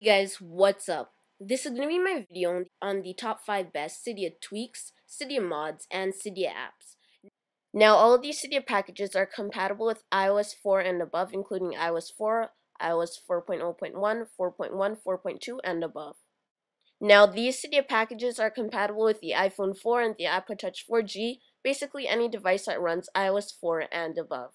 Hey guys, what's up? This is going to be my video on the top 5 best Cydia tweaks, Cydia mods, and Cydia apps. Now, all of these Cydia packages are compatible with iOS 4 and above, including iOS 4, iOS 4.0.1, 4.1, 4.2, and above. Now, these Cydia packages are compatible with the iPhone 4 and the iPod Touch 4G, basically any device that runs iOS 4 and above.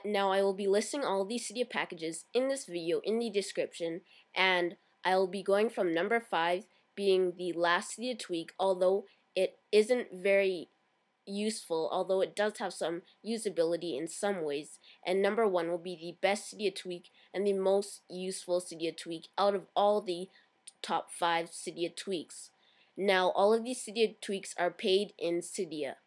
Now I will be listing all of these Cydia packages in this video in the description, and I will be going from number 5 being the last Cydia tweak, although it isn't very useful, although it does have some usability in some ways, and number 1 will be the best Cydia tweak and the most useful Cydia tweak out of all the top 5 Cydia tweaks. Now all of these Cydia tweaks are paid in Cydia.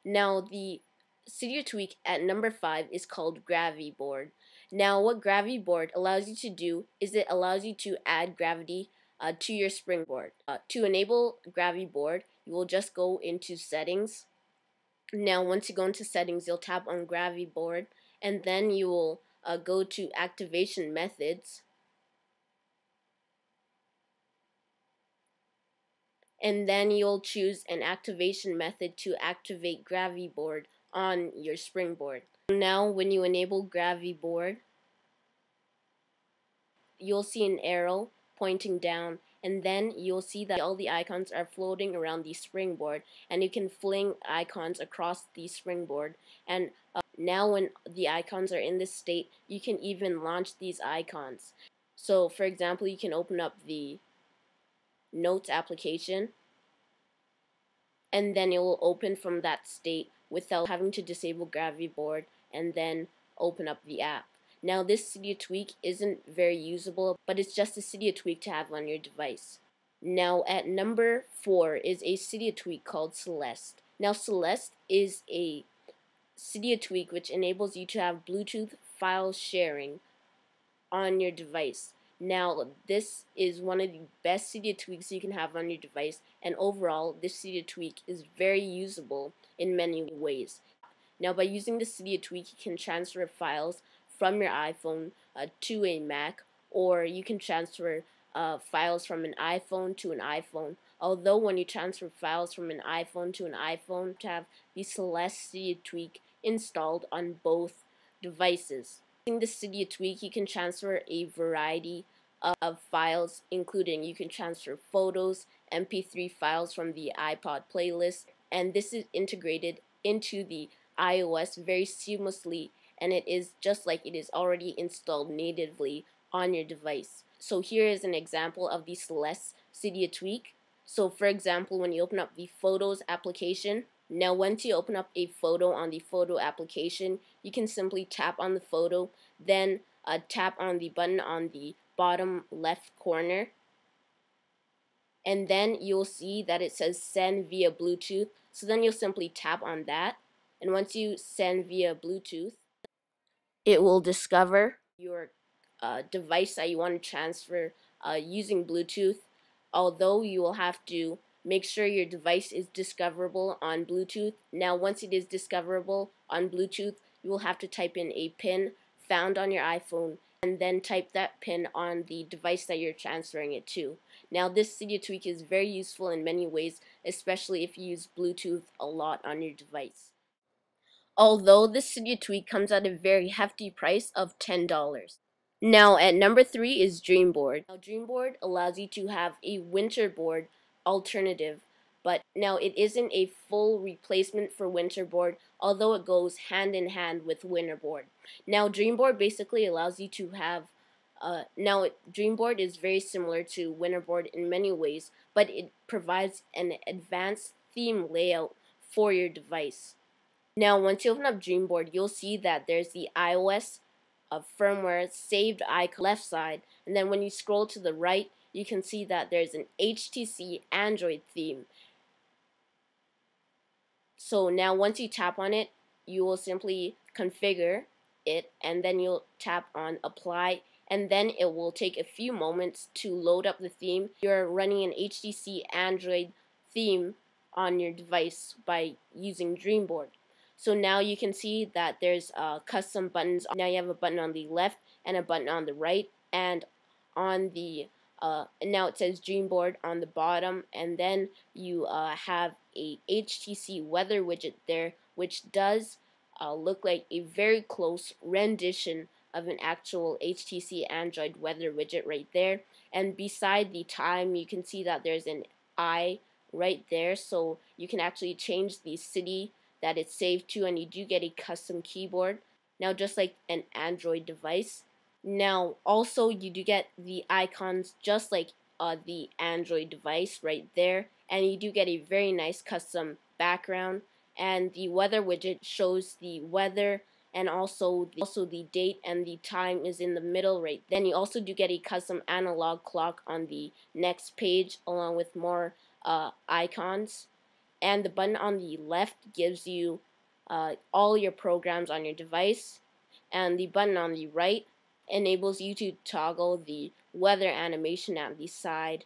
Now the Cydia tweak at number 5 is called Dreamboard. Now what Dreamboard allows you to do is it allows you to add gravity to your springboard. To enable Dreamboard, you will just go into settings. Now once you go into settings, you'll tap on Dreamboard, and then you will go to activation methods. And then you'll choose an activation method to activate Dreamboard on your springboard. Now when you enable Dreamboard, you'll see an arrow pointing down, and then you'll see that all the icons are floating around the springboard, and you can fling icons across the springboard. And now when the icons are in this state, you can even launch these icons. So for example, you can open up the Notes application, and then it will open from that state without having to disable Dreamboard and then open up the app. Now this Cydia tweak isn't very usable, but it's just a Cydia tweak to have on your device. Now at number 4 is a Cydia tweak called Celeste. Now Celeste is a Cydia tweak which enables you to have Bluetooth file sharing on your device. Now this is one of the best Cydia tweaks you can have on your device, and overall this Cydia tweak is very usable in many ways. Now by using the Cydia tweak, you can transfer files from your iPhone to a Mac, or you can transfer files from an iPhone to an iPhone. Although when you transfer files from an iPhone to an iPhone, to have the Celeste Cydia tweak installed on both devices. Using the Cydia tweak, you can transfer a variety of files, including you can transfer photos, MP3 files from the iPod playlist, and this is integrated into the iOS very seamlessly, and it is just like it is already installed natively on your device. So here is an example of the Celeste Cydia tweak. So for example, when you open up the Photos application, now once you open up a photo on the photo application, you can simply tap on the photo, then tap on the button on the bottom left corner, and then you'll see that it says send via Bluetooth. So then you'll simply tap on that, and once you send via Bluetooth, it will discover your device that you want to transfer using Bluetooth, although you will have to make sure your device is discoverable on Bluetooth. Now once it is discoverable on Bluetooth, you will have to type in a PIN found on your iPhone and then type that PIN on the device that you're transferring it to. Now this Cydia tweak is very useful in many ways, especially if you use Bluetooth a lot on your device. Although this Cydia tweak comes at a very hefty price of $10. Now at number 3 is Dreamboard. Now Dreamboard allows you to have a winterboard alternative, but now it isn't a full replacement for winterboard, although it goes hand in hand with winterboard. Now Dreamboard basically allows you to have Dreamboard is very similar to winterboard in many ways, but it provides an advanced theme layout for your device. Now once you open up Dreamboard, you'll see that there's the iOS firmware saved icon left side, and then when you scroll to the right, you can see that there's an HTC Android theme. So now once you tap on it, you will simply configure it, and then you'll tap on apply, and then it will take a few moments to load up the theme. You're running an HTC Android theme on your device by using Dreamboard. So now you can see that there's custom buttons. Now you have a button on the left and a button on the right, and on the and now it says Dreamboard on the bottom, and then you have a HTC weather widget there, which does look like a very close rendition of an actual HTC Android weather widget right there. And beside the time, you can see that there's an I right there, so you can actually change the city that it's saved to, and you do get a custom keyboard, now just like an Android device. Now also you do get the icons just like the Android device right there, and you do get a very nice custom background, and the weather widget shows the weather, and also the date and the time is in the middle right. Then you also do get a custom analog clock on the next page, along with more icons. And the button on the left gives you all your programs on your device, and the button on the right enables you to toggle the weather animation at the side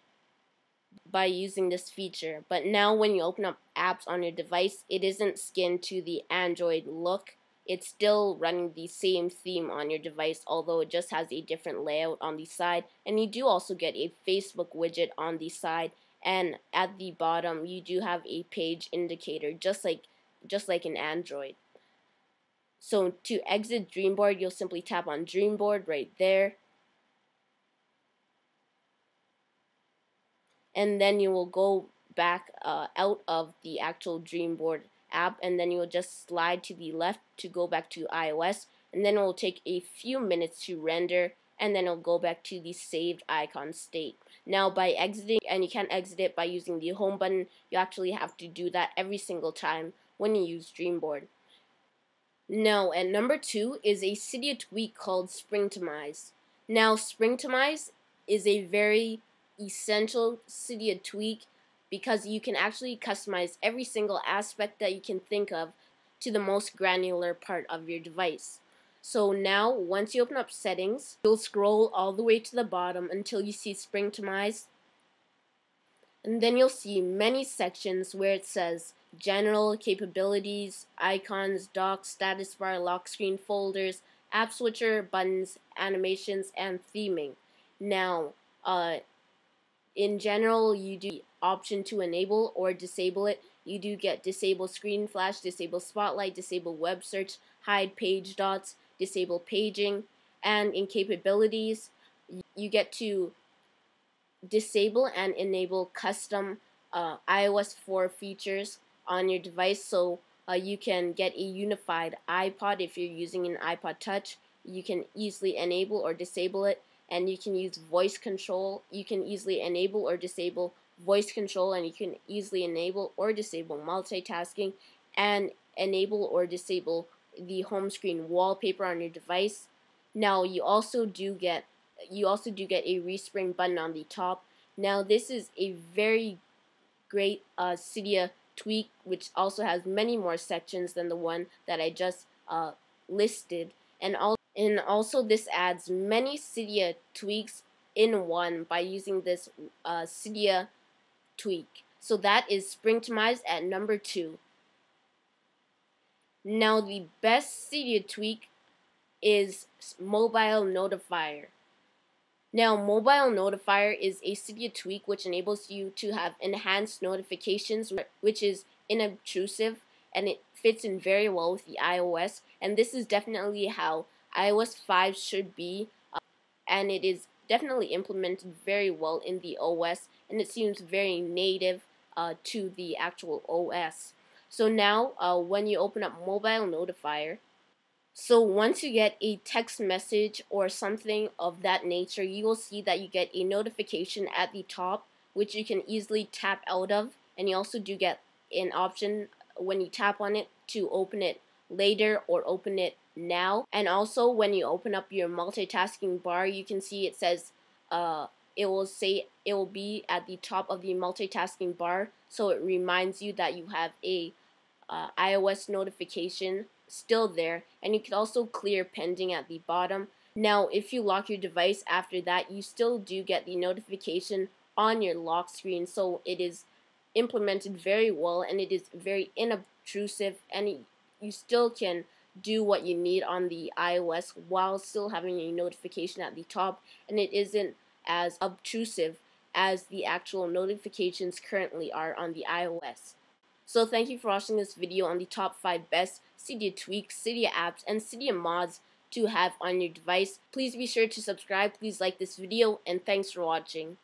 by using this feature. But now when you open up apps on your device, it isn't skinned to the Android look. It's still running the same theme on your device, although it just has a different layout on the side. And you do also get a Facebook widget on the side, and at the bottom you do have a page indicator, just like an Android. So to exit Dreamboard, you'll simply tap on Dreamboard right there, and then you will go back out of the actual Dreamboard app, and then you will just slide to the left to go back to iOS, and then it will take a few minutes to render, and then it'll go back to the saved icon state. Now by exiting, and you can't exit it by using the home button, you actually have to do that every single time when you use Dreamboard. Now at number 2 is a Cydia tweak called Springtomize. Now Springtomize is a very essential Cydia tweak because you can actually customize every single aspect that you can think of to the most granular part of your device. So now once you open up settings, you'll scroll all the way to the bottom until you see Springtomize, and then you'll see many sections where it says general, capabilities, icons, dock, status bar, lock screen, folders, app switcher, buttons, animations, and theming. Now in general, you do the option to enable or disable it. You do get disable screen flash, disable spotlight, disable web search, hide page dots, disable paging, and in capabilities you get to disable and enable custom iOS4 features on your device. So you can get a unified iPod if you're using an iPod Touch. You can easily enable or disable it, and you can use voice control. You can easily enable or disable voice control, and you can easily enable or disable multitasking, and enable or disable the home screen wallpaper on your device. Now you also do get a respring button on the top. Now this is a very great Cydia tweak, which also has many more sections than the one that I just listed, and also this adds many Cydia tweaks in one by using this Cydia tweak. So that is Springtomize at number 2. Now the best Cydia tweak is MobileNotifier. Now MobileNotifier is a Cydia tweak which enables you to have enhanced notifications, which is inobtrusive, and it fits in very well with the iOS, and this is definitely how iOS 5 should be, and it is definitely implemented very well in the OS, and it seems very native to the actual OS. So now when you open up MobileNotifier, so once you get a text message or something of that nature, you will see that you get a notification at the top, which you can easily tap out of, and you also do get an option when you tap on it to open it later or open it now. And also when you open up your multitasking bar, you can see it says it will be at the top of the multitasking bar, so it reminds you that you have a iOS notification still there, and you can also clear pending at the bottom. Now if you lock your device after that, you still do get the notification on your lock screen, so it is implemented very well, and it is very inobtrusive, and you still can do what you need on the iOS while still having a notification at the top, and it isn't as obtrusive as the actual notifications currently are on the iOS. So thank you for watching this video on the top 5 best Cydia tweaks, Cydia apps, and Cydia mods to have on your device. Please be sure to subscribe, please like this video, and thanks for watching.